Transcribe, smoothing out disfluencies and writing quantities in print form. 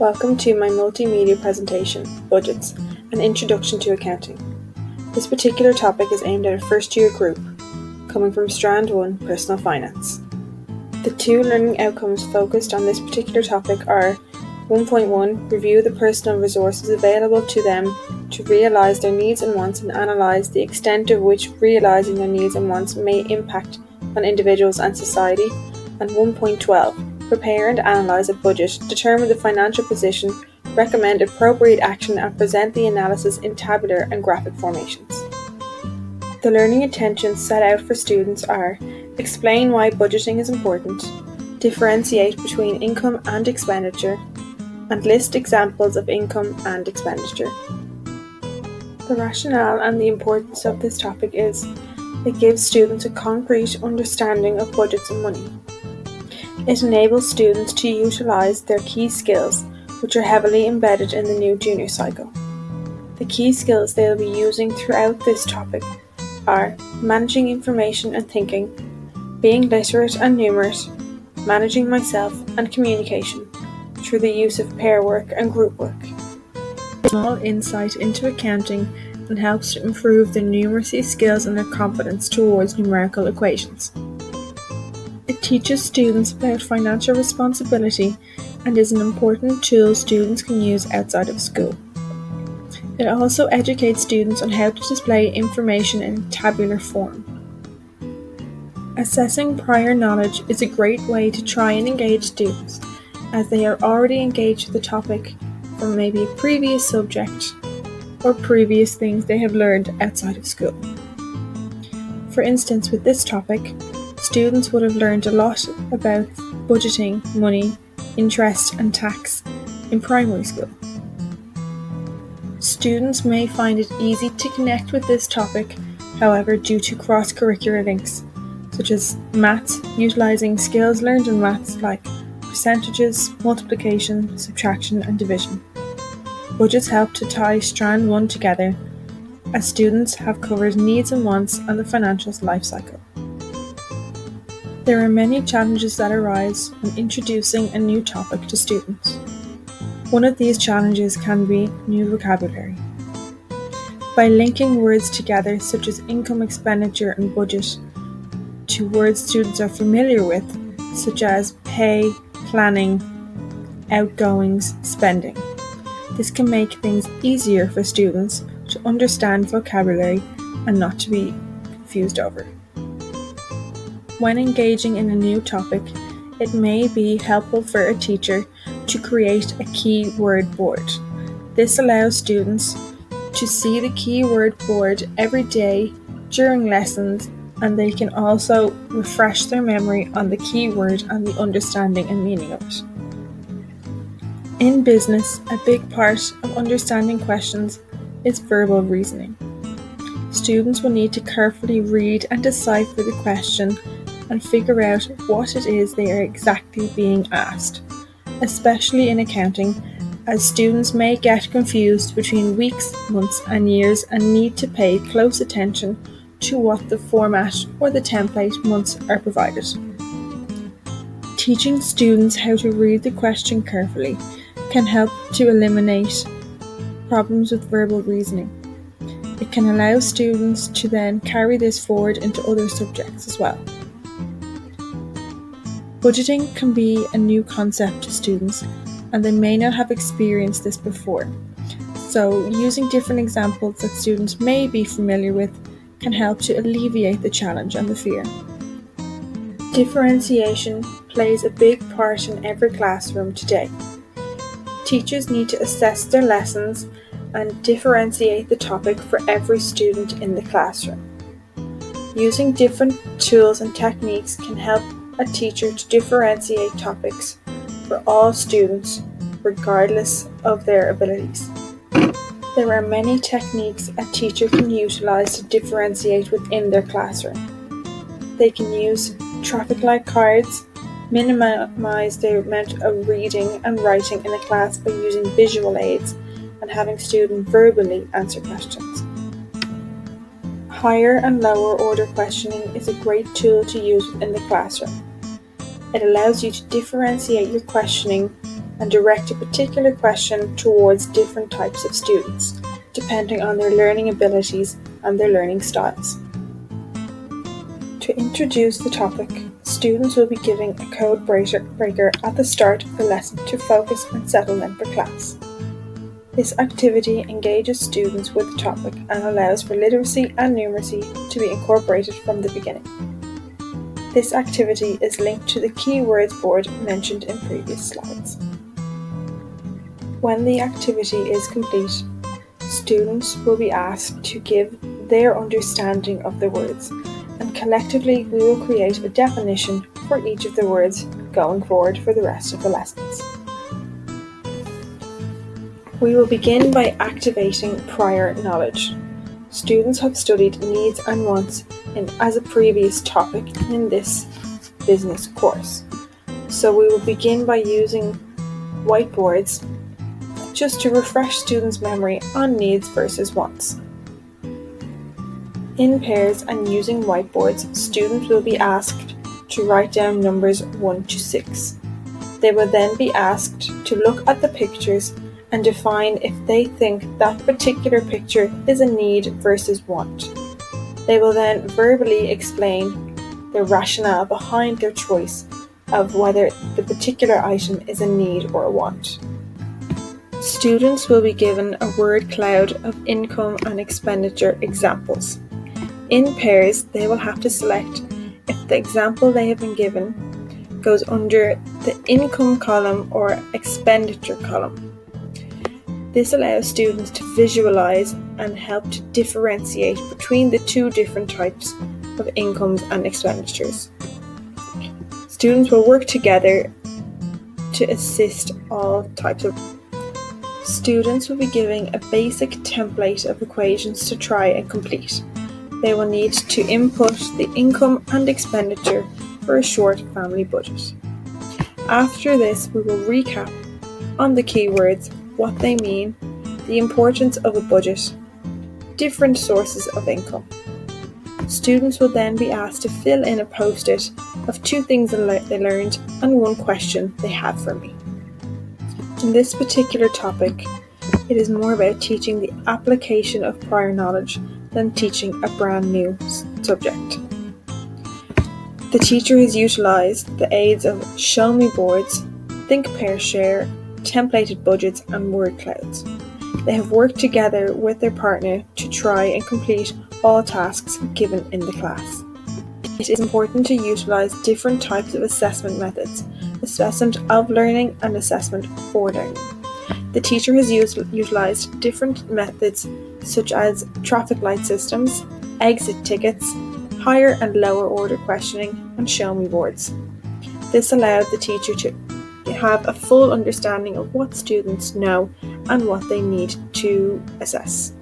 Welcome to my multimedia presentation, Budgets, an Introduction to Accounting. This particular topic is aimed at a first-year group, coming from Strand 1, Personal Finance. The two learning outcomes focused on this particular topic are 1.1. Review the personal resources available to them to realise their needs and wants and analyse the extent of which realising their needs and wants may impact on individuals and society, and 1.12. Prepare and analyse a budget, determine the financial position, recommend appropriate action, and present the analysis in tabular and graphic formations. The learning intentions set out for students are: explain why budgeting is important, differentiate between income and expenditure, and list examples of income and expenditure. The rationale and the importance of this topic is it gives students a concrete understanding of budgets and money. It enables students to utilise their key skills, which are heavily embedded in the new junior cycle. The key skills they will be using throughout this topic are managing information and thinking, being literate and numerate, managing myself, and communication through the use of pair work and group work. Small insight into accounting and helps to improve their numeracy skills and their confidence towards numerical equations. It teaches students about financial responsibility and is an important tool students can use outside of school. It also educates students on how to display information in tabular form. Assessing prior knowledge is a great way to try and engage students, as they are already engaged with the topic from maybe a previous subject or previous things they have learned outside of school. For instance, with this topic, students would have learned a lot about budgeting, money, interest and tax in primary school. Students may find it easy to connect with this topic, however, due to cross-curricular links, such as maths, utilising skills learned in maths like percentages, multiplication, subtraction and division. Budgets help to tie Strand 1 together, as students have covered needs and wants and the financial life cycle. There are many challenges that arise when introducing a new topic to students. One of these challenges can be new vocabulary. By linking words together such as income, expenditure and budget to words students are familiar with, such as pay, planning, outgoings, spending. This can make things easier for students to understand vocabulary and not to be confused over. When engaging in a new topic, it may be helpful for a teacher to create a keyword board. This allows students to see the keyword board every day during lessons, and they can also refresh their memory on the keyword and the understanding and meaning of it. In business, a big part of understanding questions is verbal reasoning. Students will need to carefully read and decipher the question and figure out what it is they are exactly being asked, especially in accounting, as students may get confused between weeks, months and years and need to pay close attention to what the format or the template months are provided. Teaching students how to read the question carefully can help to eliminate problems with verbal reasoning. It can allow students to then carry this forward into other subjects as well. Budgeting can be a new concept to students, and they may not have experienced this before. So, using different examples that students may be familiar with can help to alleviate the challenge and the fear. Differentiation plays a big part in every classroom today. Teachers need to assess their lessons and differentiate the topic for every student in the classroom. Using different tools and techniques can help a teacher to differentiate topics for all students, regardless of their abilities. There are many techniques a teacher can utilise to differentiate within their classroom. They can use traffic light cards, minimise the amount of reading and writing in a class by using visual aids, and having students verbally answer questions. Higher and lower order questioning is a great tool to use within the classroom. It allows you to differentiate your questioning and direct a particular question towards different types of students, depending on their learning abilities and their learning styles. To introduce the topic, students will be given a code breaker at the start of the lesson to focus and settle them for class. This activity engages students with the topic and allows for literacy and numeracy to be incorporated from the beginning. This activity is linked to the keywords board mentioned in previous slides. When the activity is complete, students will be asked to give their understanding of the words, and collectively we will create a definition for each of the words going forward for the rest of the lessons. We will begin by activating prior knowledge. Students have studied needs and wants as a previous topic in this business course. So we will begin by using whiteboards just to refresh students' memory on needs versus wants. In pairs and using whiteboards, students will be asked to write down numbers 1 to 6. They will then be asked to look at the pictures and define if they think that particular picture is a need versus want. They will then verbally explain the rationale behind their choice of whether the particular item is a need or a want. Students will be given a word cloud of income and expenditure examples. In pairs, they will have to select if the example they have been given goes under the income column or expenditure column. This allows students to visualize and help to differentiate between the two different types of incomes and expenditures. Students will work together to assist all types of. Students will be given a basic template of equations to try and complete. They will need to input the income and expenditure for a short family budget. After this, we will recap on the keywords, what they mean, the importance of a budget, different sources of income. Students will then be asked to fill in a post-it of 2 things they learned and 1 question they have for me. In this particular topic, it is more about teaching the application of prior knowledge than teaching a brand new subject. The teacher has utilised the aids of show me boards, think, pair, share, templated budgets and word clouds. They have worked together with their partner to try and complete all tasks given in the class. It is important to utilise different types of assessment methods, assessment of learning and assessment for learning. The teacher has utilised different methods such as traffic light systems, exit tickets, higher and lower order questioning and show me boards. This allowed the teacher to have a full understanding of what students know and what they need to assess.